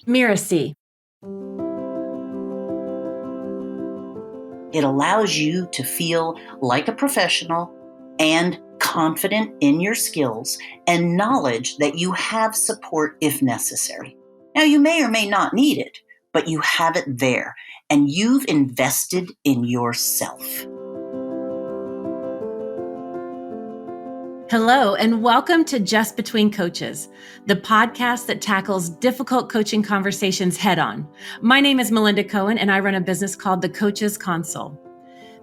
Mirasee. It allows you to feel like a professional and confident in your skills and knowledge that you have support if necessary. Now, you may or may not need it, but you have it there and you've invested in yourself. Hello, and welcome to Just Between Coaches, the podcast that tackles difficult coaching conversations head on. My name is Melinda Cohan, and I run a business called the Coaches Console.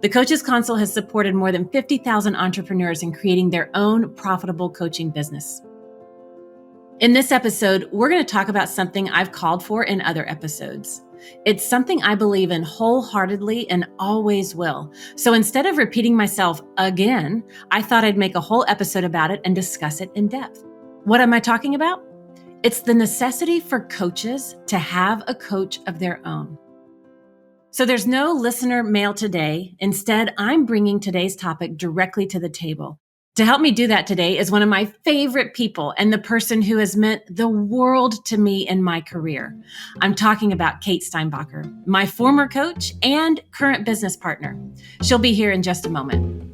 The Coaches Console has supported more than 50,000 entrepreneurs in creating their own profitable coaching business. In this episode, we're going to talk about something I've called for in other episodes. It's something I believe in wholeheartedly and always will. So instead of repeating myself again, I thought I'd make a whole episode about it and discuss it in depth. What am I talking about? It's the necessity for coaches to have a coach of their own. So there's no listener mail today. Instead, I'm bringing today's topic directly to the table. To help me do that today is one of my favorite people and the person who has meant the world to me in my career. I'm talking about Kate Steinbacher, my former coach and current business partner. She'll be here in just a moment.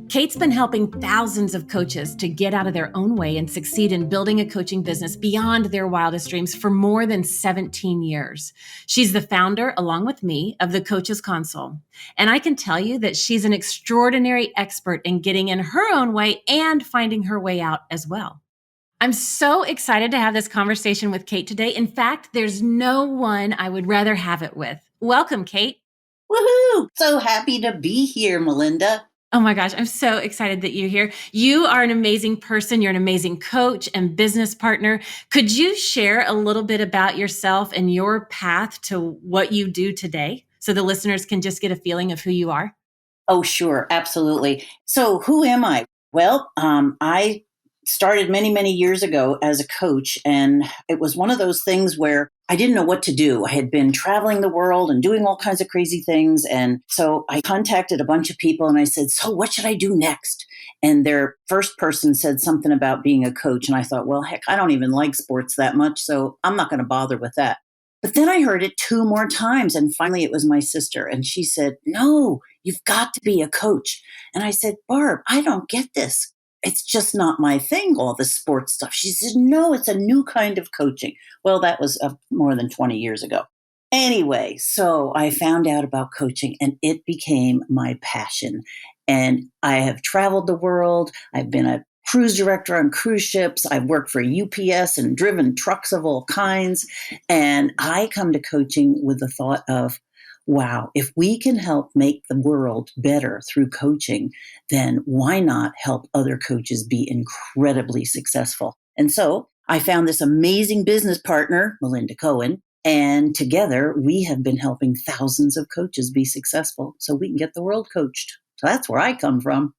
Kate's been helping thousands of coaches to get out of their own way and succeed in building a coaching business beyond their wildest dreams for more than 17 years. She's the founder, along with me, of the Coaches Console. And I can tell you that she's an extraordinary expert in getting in her own way and finding her way out as well. I'm so excited to have this conversation with Kate today. In fact, there's no one I would rather have it with. Welcome, Kate. Woohoo! So happy to be here, Melinda. Oh my gosh, I'm so excited that you're here. You are an amazing person. You're an amazing coach and business partner. Could you share a little bit about yourself and your path to what you do today so the listeners can just get a feeling of who you are? Oh, sure. Absolutely. So who am I? Well, I started many, many years ago as a coach, and it was one of those things where I didn't know what to do. I had been traveling the world and doing all kinds of crazy things. And so I contacted a bunch of people and I said, so what should I do next? And their first person said something about being a coach. And I thought, well, heck, I don't even like sports that much, so I'm not going to bother with that. But then I heard it 2 more times. And finally, it was my sister. And she said, no, you've got to be a coach. And I said, Barb, I don't get this. It's just not my thing, all the sports stuff. She said, no, it's a new kind of coaching. Well, that was more than 20 years ago. Anyway, so I found out about coaching and it became my passion. And I have traveled the world. I've been a cruise director on cruise ships. I've worked for UPS and driven trucks of all kinds. And I come to coaching with the thought of, wow, if we can help make the world better through coaching, then why not help other coaches be incredibly successful? And so I found this amazing business partner, Melinda Cohan, and together we have been helping thousands of coaches be successful so we can get the world coached. So that's where I come from.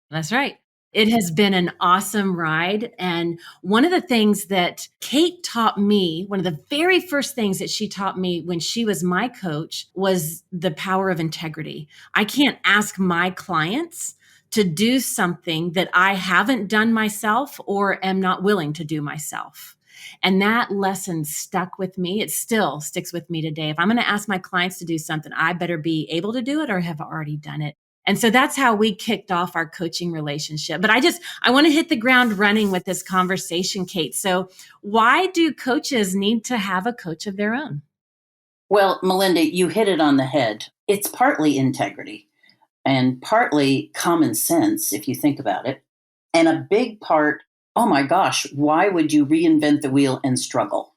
That's right. It has been an awesome ride. And one of the things that Kate taught me, one of the very first things that she taught me when she was my coach was the power of integrity. I can't ask my clients to do something that I haven't done myself or am not willing to do myself. And that lesson stuck with me. It still sticks with me today. If I'm going to ask my clients to do something, I better be able to do it or have already done it. And so that's how we kicked off our coaching relationship. But I want to hit the ground running with this conversation, Kate. So why do coaches need to have a coach of their own? Well, Melinda, you hit it on the head. It's partly integrity and partly common sense, if you think about it. And a big part, oh my gosh, why would you reinvent the wheel and struggle?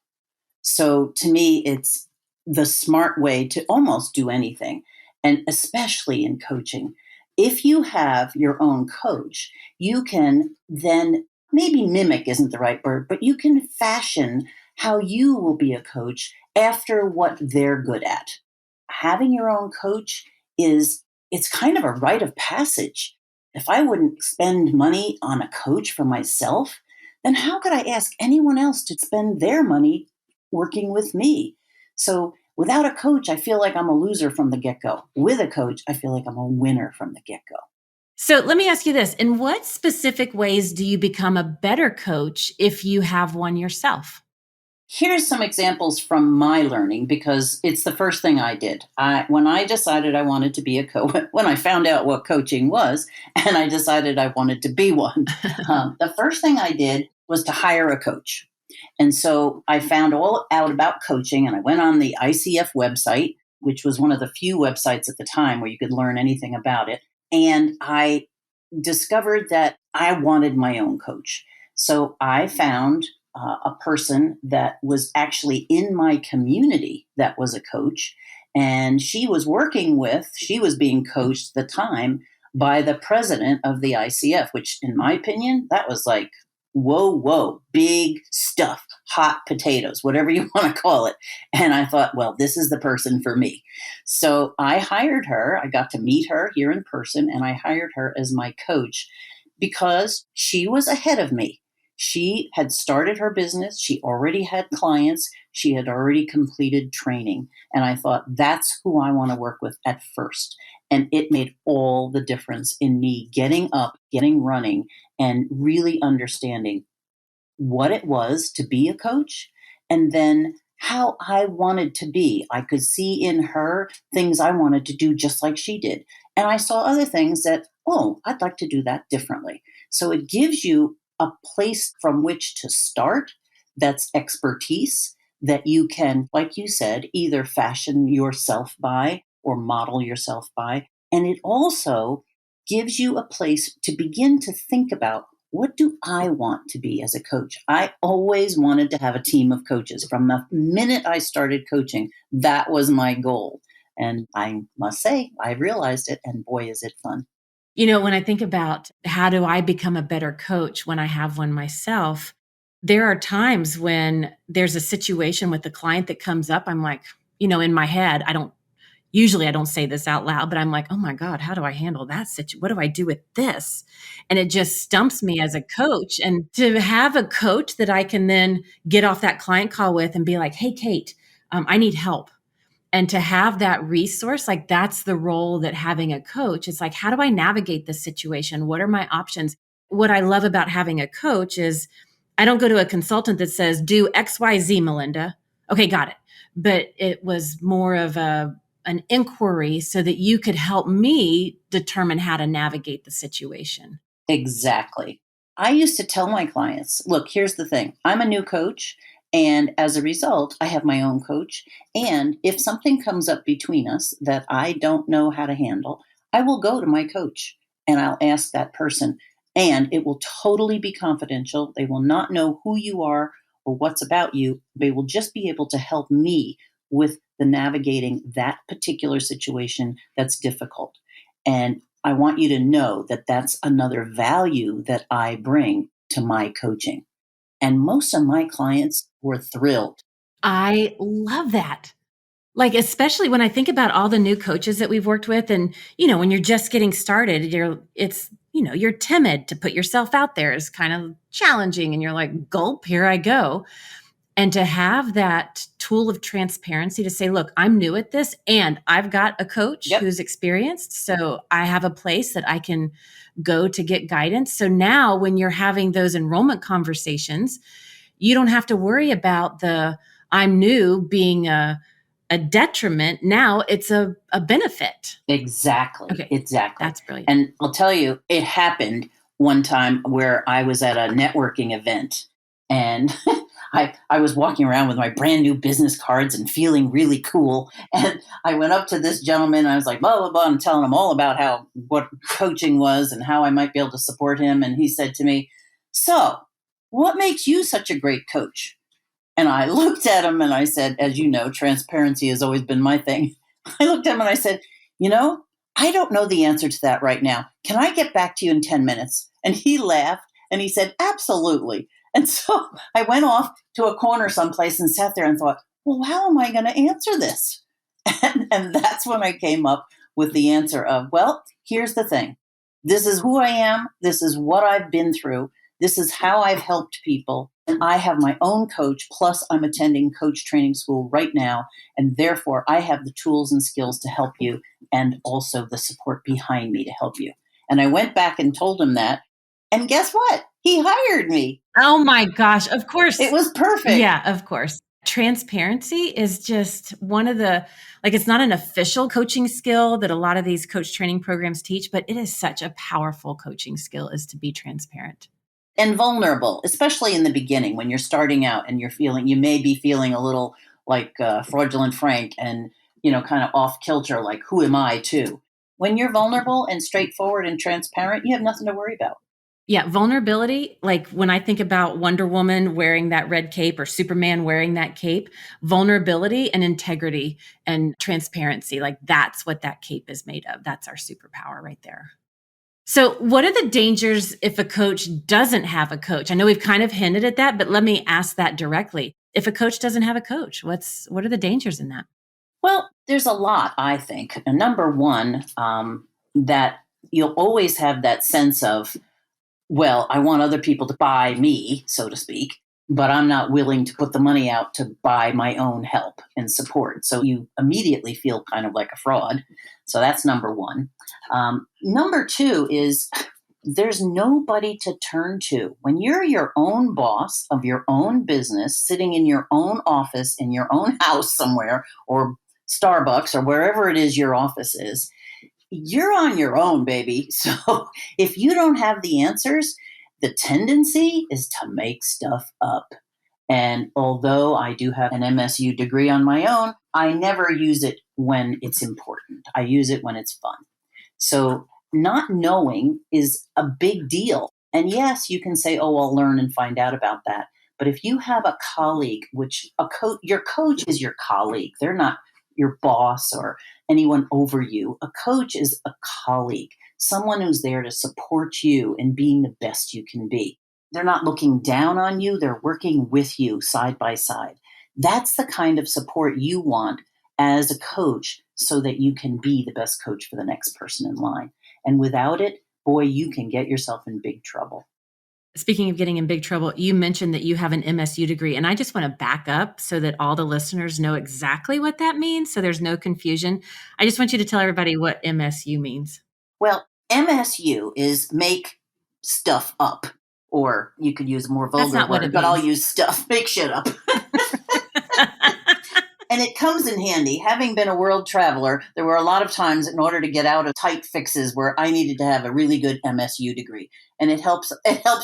So to me, it's the smart way to almost do anything, and especially in coaching. If you have your own coach, you can then maybe mimic isn't the right word, but you can fashion how you will be a coach after what they're good at. Having your own coach it's kind of a rite of passage. If I wouldn't spend money on a coach for myself, then how could I ask anyone else to spend their money working with me? So without a coach, I feel like I'm a loser from the get-go. With a coach, I feel like I'm a winner from the get-go. So let me ask you this. In what specific ways do you become a better coach if you have one yourself? Here's some examples from my learning because it's the first thing I did. When I decided I wanted to be a coach, when I found out what coaching was, and I decided I wanted to be one, the first thing I did was to hire a coach. And so I found all out about coaching, and I went on the ICF website, which was one of the few websites at the time where you could learn anything about it. And I discovered that I wanted my own coach. So I found a person that was actually in my community that was a coach. And she was being coached at the time by the president of the ICF, which, in my opinion, that was like, whoa, big stuff, hot potatoes, whatever you want to call it. And I thought, well, this is the person for me. So I hired her. I got to meet her here in person, and I hired her as my coach because she was ahead of me. She had started her business. She already had clients. She had already completed training. And I thought, that's who I want to work with at first. And it made all the difference in me getting up, getting running, and really understanding what it was to be a coach and then how I wanted to be. I could see in her things I wanted to do just like she did. And I saw other things that, oh, I'd like to do that differently. So it gives you a place from which to start that's expertise that you can, like you said, either fashion yourself by or model yourself by. And it also gives you a place to begin to think about, what do I want to be as a coach? I always wanted to have a team of coaches. From the minute I started coaching, that was my goal. And I must say, I realized it, and boy, is it fun. When I think about how do I become a better coach when I have one myself, there are times when there's a situation with the client that comes up. I'm like, in my head, I don't say this out loud, but I'm like, oh my God, how do I handle that situation? What do I do with this? And it just stumps me as a coach. And to have a coach that I can then get off that client call with and be like, hey, Kate, I need help. And to have that resource, like that's the role that having a coach, it's like, how do I navigate this situation? What are my options? What I love about having a coach is I don't go to a consultant that says, do XYZ, Melinda. Okay, got it. But it was more of an inquiry so that you could help me determine how to navigate the situation. Exactly. I used to tell my clients, look, here's the thing. I'm a new coach. And as a result, I have my own coach. And if something comes up between us that I don't know how to handle, I will go to my coach and I'll ask that person. And it will totally be confidential. They will not know who you are or what's about you. They will just be able to help me with the navigating that particular situation that's difficult. And I want you to know that that's another value that I bring to my coaching. And most of my clients were thrilled. I love that. Like, especially when I think about all the new coaches that we've worked with and, when you're just getting started, you're timid to put yourself out there is kind of challenging and you're like, gulp, here I go. And to have that tool of transparency to say, look, I'm new at this and I've got a coach Yep. who's experienced. So I have a place that I can go to get guidance. So now when you're having those enrollment conversations, you don't have to worry about the I'm new being a detriment. Now it's a benefit. Exactly. Okay. Exactly. That's brilliant. And I'll tell you, it happened one time where I was at a networking event and I was walking around with my brand new business cards and feeling really cool. And I went up to this gentleman and I was like, blah, blah, blah, and telling him all about what coaching was and how I might be able to support him. And he said to me, so what makes you such a great coach? And I looked at him and I said, as you know, transparency has always been my thing. I looked at him and I said, I don't know the answer to that right now. Can I get back to you in 10 minutes? And he laughed and he said, absolutely. And so I went off to a corner someplace and sat there and thought, well, how am I going to answer this? And that's when I came up with the answer of, well, here's the thing. This is who I am. This is what I've been through. This is how I've helped people. And I have my own coach, plus I'm attending coach training school right now. And therefore, I have the tools and skills to help you and also the support behind me to help you. And I went back and told him that. And guess what? He hired me. Oh my gosh, of course. It was perfect. Yeah, of course. Transparency is just one of the, like, it's not an official coaching skill that a lot of these coach training programs teach, but it is such a powerful coaching skill, is to be transparent. And vulnerable, especially in the beginning when you're starting out and you may be feeling a little like fraudulent Frank and, kind of off kilter, like, who am I too? When you're vulnerable and straightforward and transparent, you have nothing to worry about. Yeah, vulnerability, like when I think about Wonder Woman wearing that red cape or Superman wearing that cape, vulnerability and integrity and transparency, like that's what that cape is made of. That's our superpower right there. So what are the dangers if a coach doesn't have a coach? I know we've kind of hinted at that, but let me ask that directly. If a coach doesn't have a coach, what are the dangers in that? Well, there's a lot, I think. And number one, that you'll always have that sense of, well, I want other people to buy me, so to speak, but I'm not willing to put the money out to buy my own help and support. So you immediately feel kind of like a fraud. So that's number one. Number two is there's nobody to turn to. When you're your own boss of your own business, sitting in your own office, in your own house somewhere, or Starbucks, or wherever it is your office is, you're on your own, baby. So if you don't have the answers, the tendency is to make stuff up. And although I do have an MSU degree on my own, I never use it when it's important. I use it when it's fun. So not knowing is a big deal. And yes, you can say, oh, I'll learn and find out about that. But if you have a colleague, your coach is your colleague. They're not your boss or anyone over you. A coach is a colleague, someone who's there to support you in being the best you can be. They're not looking down on you. They're working with you side by side. That's the kind of support you want as a coach so that you can be the best coach for the next person in line. And without it, boy, you can get yourself in big trouble. Speaking of getting in big trouble, you mentioned that you have an MSU degree, and I just want to back up so that all the listeners know exactly what that means, so there's no confusion. I just want you to tell everybody what MSU means. Well, MSU is make stuff up, or you could use a more vulgar word, but I'll use stuff, make shit up. And it comes in handy. Having been a world traveler, there were a lot of times in order to get out of tight fixes where I needed to have a really good MSU degree. And it helps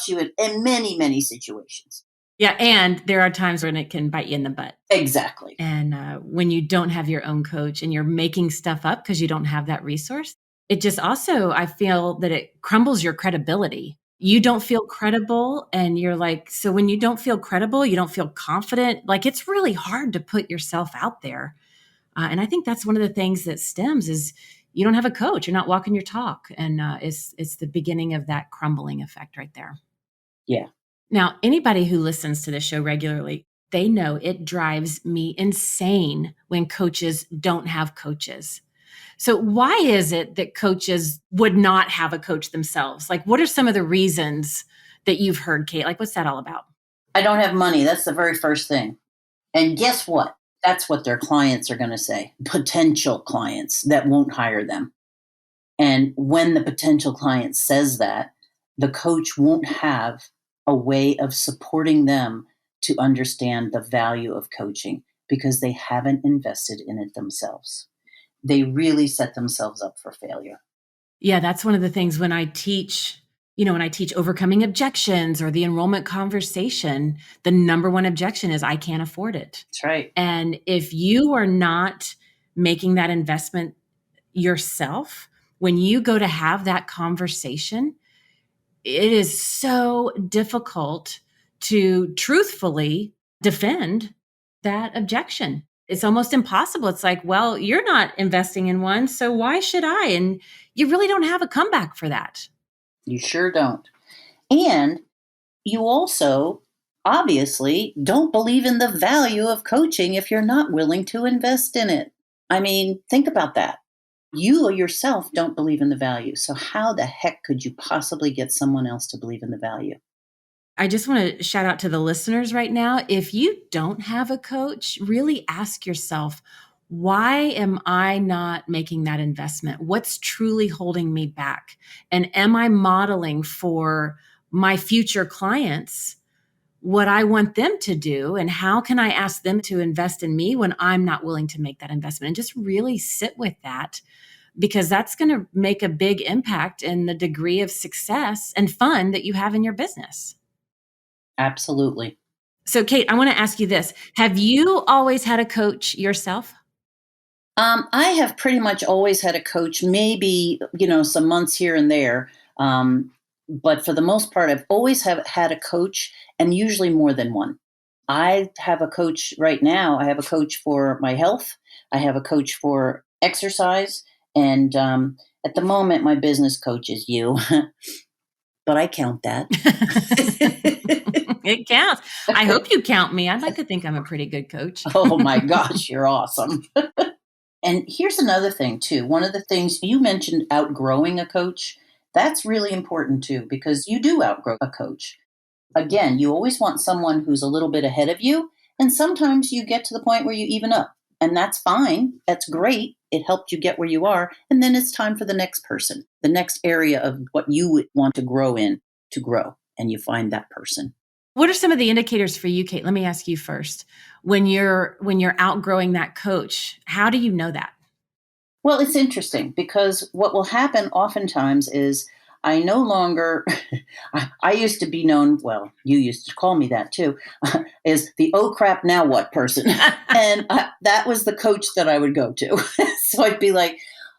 you in many, many situations. Yeah, and there are times when it can bite you in the butt. Exactly. And when you don't have your own coach and you're making stuff up because you don't have that resource, it just also, I feel that it crumbles your credibility. You don't feel credible, and you're like, so when you don't feel credible, you don't feel confident. Like, it's really hard to put yourself out there. And I think that's one of the things that stems is you don't have a coach. You're not walking your talk. And it's the beginning of that crumbling effect right there. Yeah. Now, anybody who listens to this show regularly, they know it drives me insane when coaches don't have coaches. So why is it that coaches would not have a coach themselves? Like, what are some of the reasons that you've heard, Kate? Like, what's that all about? I don't have money. That's the very first thing. And guess what? That's what their clients are going to say. Potential clients that won't hire them. And when the potential client says that, the coach won't have a way of supporting them to understand the value of coaching because they haven't invested in it themselves. They really set themselves up for failure. Yeah, that's one of the things when I teach, when I teach overcoming objections or the enrollment conversation, the number one objection is I can't afford it. That's right. And if you are not making that investment yourself, when you go to have that conversation, it is so difficult to truthfully defend that objection. It's almost impossible. It's like, well, you're not investing in one, so why should I? And you really don't have a comeback for that. You sure don't. And you also obviously don't believe in the value of coaching if you're not willing to invest in it. I mean, think about that. You yourself don't believe in the value. So how the heck could you possibly get someone else to believe in the value? I just want to shout out to the listeners right now. If you don't have a coach, really ask yourself, why am I not making that investment? What's truly holding me back? And am I modeling for my future clients what I want them to do? And how can I ask them to invest in me when I'm not willing to make that investment? And just really sit with that, because that's going to make a big impact in the degree of success and fun that you have in your business. Absolutely. So, Kate, I want to ask you this. Have you always had a coach yourself? I have pretty much always had a coach, maybe, some months here and there. But for the most part, I've always have had a coach, and usually more than one. I have a coach right now. I have a coach for my health. I have a coach for exercise. And at the moment, my business coach is you, but I count that. It counts. I hope you count me. I'd like to think I'm a pretty good coach. Oh my gosh, you're awesome. And here's another thing, too. One of the things you mentioned, outgrowing a coach, that's really important, too, because you do outgrow a coach. Again, you always want someone who's a little bit ahead of you. And sometimes you get to the point where you even up. And that's fine. That's great. It helped you get where you are. And then it's time for the next person, the next area of what you would want to grow in to grow. And you find that person. What are some of the indicators for you, Kate? Let me ask you first. When you're outgrowing that coach, how do you know that? Well, it's interesting because what will happen oftentimes is I no longer, I used to be known, well, you used to call me that too, is the oh crap, now what person. And that was the coach that I would go to. So I'd be like,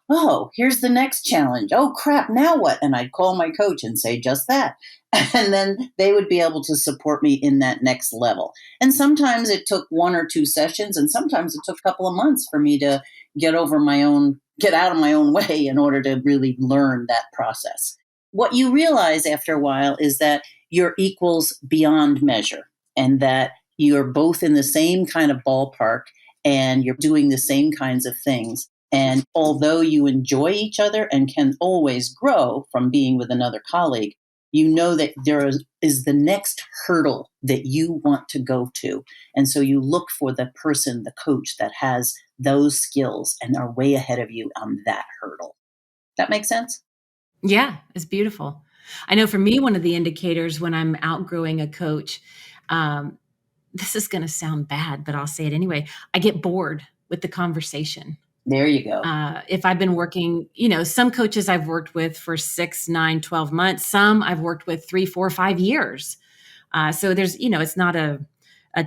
oh, here's the next challenge. Oh crap, now what? And I'd call my coach and say just that. And then they would be able to support me in that next level. And sometimes it took 1 or 2 sessions, and sometimes it took a couple of months for me to get out of my own way in order to really learn that process. What you realize after a while is that you're equals beyond measure, and that you're both in the same kind of ballpark and you're doing the same kinds of things. And although you enjoy each other and can always grow from being with another colleague, you know that there is the next hurdle that you want to go to. And so you look for the person, the coach that has those skills and are way ahead of you on that hurdle. That makes sense? Yeah, it's beautiful. I know for me, one of the indicators when I'm outgrowing a coach, this is going to sound bad, but I'll say it anyway. I get bored with the conversation. There you go. If I've been working, some coaches I've worked with for 6, 9, 12 months, some I've worked with 3, 4, 5 years. So there's, it's not a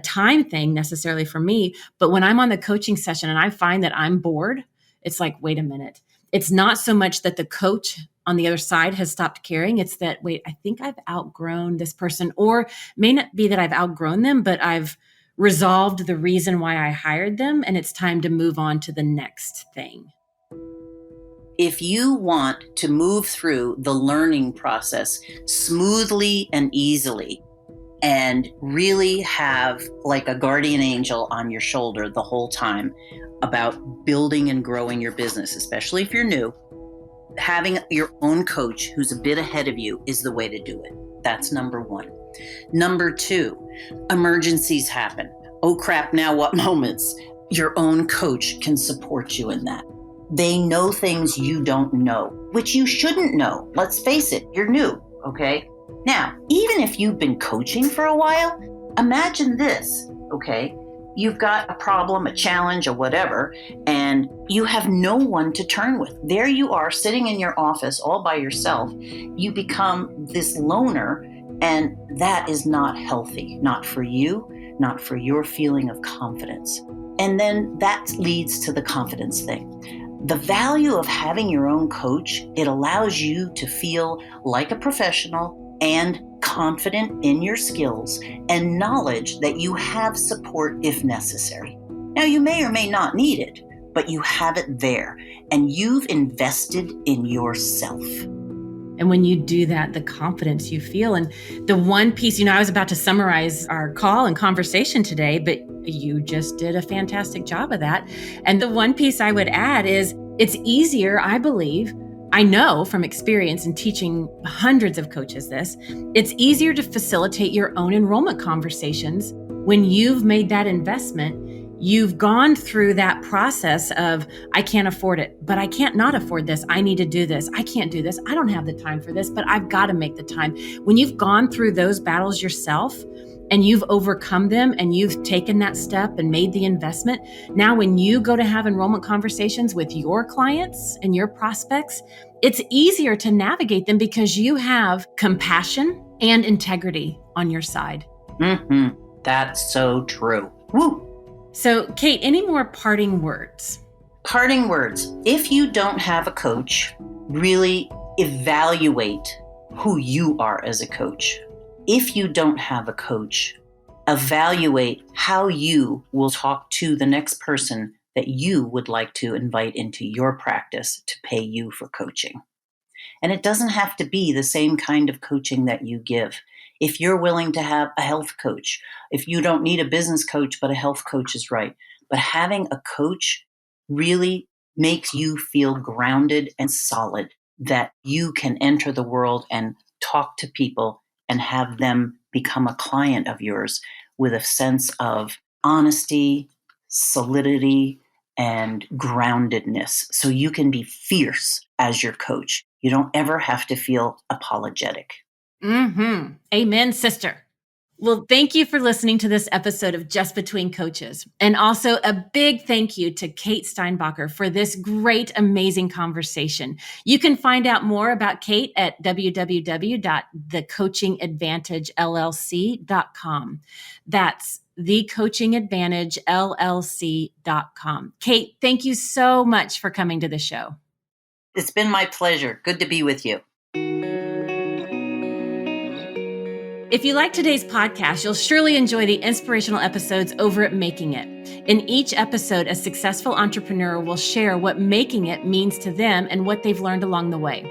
time thing necessarily for me, but when I'm on the coaching session and I find that I'm bored, it's like, wait a minute. It's not so much that the coach on the other side has stopped caring. It's that, wait, I think I've outgrown this person, or may not be that I've outgrown them, but I've resolved the reason why I hired them, and it's time to move on to the next thing. If you want to move through the learning process smoothly and easily, and really have like a guardian angel on your shoulder the whole time about building and growing your business, especially if you're new, having your own coach who's a bit ahead of you is the way to do it. That's number 1. Number 2, emergencies happen. Oh crap, now what moments? Your own coach can support you in that. They know things you don't know, which you shouldn't know. Let's face it, you're new, okay? Now, even if you've been coaching for a while, imagine this, okay? You've got a problem, a challenge, or whatever, and you have no one to turn with. There you are sitting in your office all by yourself. You become this loner, and that is not healthy, not for you, not for your feeling of confidence. And then that leads to the confidence thing. The value of having your own coach, it allows you to feel like a professional and confident in your skills and knowledge that you have support if necessary. Now, you may or may not need it, but you have it there, and you've invested in yourself. And when you do that, the confidence you feel. And the one piece, I was about to summarize our call and conversation today, but you just did a fantastic job of that. And the one piece I would add is it's easier, I believe, I know from experience in teaching hundreds of coaches this, it's easier to facilitate your own enrollment conversations when you've made that investment. You've gone through that process of, I can't afford it, but I can't not afford this. I need to do this. I can't do this. I don't have the time for this, but I've got to make the time. When you've gone through those battles yourself and you've overcome them and you've taken that step and made the investment, now when you go to have enrollment conversations with your clients and your prospects, it's easier to navigate them because you have compassion and integrity on your side. Mm-hmm. That's so true. Woo! So, Kate, any more parting words? Parting words. If you don't have a coach, really evaluate who you are as a coach. If you don't have a coach, evaluate how you will talk to the next person that you would like to invite into your practice to pay you for coaching. And it doesn't have to be the same kind of coaching that you give. If you're willing to have a health coach, if you don't need a business coach, but a health coach is right. But having a coach really makes you feel grounded and solid, that you can enter the world and talk to people and have them become a client of yours with a sense of honesty, solidity, and groundedness. So you can be fierce as your coach. You don't ever have to feel apologetic. Mm-hmm. Amen, sister. Well, thank you for listening to this episode of Just Between Coaches. And also a big thank you to Kate Steinbacher for this great, amazing conversation. You can find out more about Kate at www.thecoachingadvantagellc.com. That's thecoachingadvantagellc.com. Kate, thank you so much for coming to the show. It's been my pleasure. Good to be with you. If you like today's podcast, you'll surely enjoy the inspirational episodes over at Making It. In each episode, a successful entrepreneur will share what making it means to them and what they've learned along the way.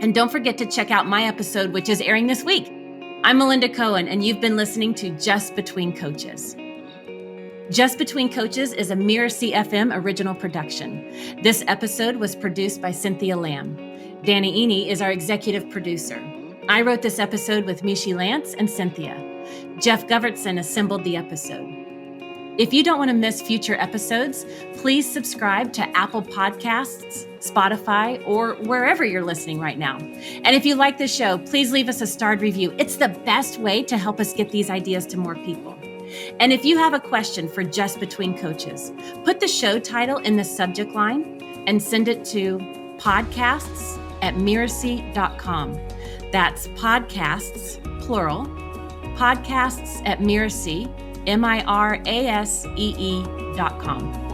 And don't forget to check out my episode, which is airing this week. I'm Melinda Cohan, and you've been listening to Just Between Coaches. Just Between Coaches is a Mirasee FM original production. This episode was produced by Cynthia Lamb. Danny Eny is our executive producer. I wrote this episode with Mishi Lance and Cynthia. Jeff Govertson assembled the episode. If you don't want to miss future episodes, please subscribe to Apple Podcasts, Spotify, or wherever you're listening right now. And if you like the show, please leave us a starred review. It's the best way to help us get these ideas to more people. And if you have a question for Just Between Coaches, put the show title in the subject line and send it to podcasts@mirasee.com. That's podcasts, plural, podcasts@Mirasee, MIRASEE.com.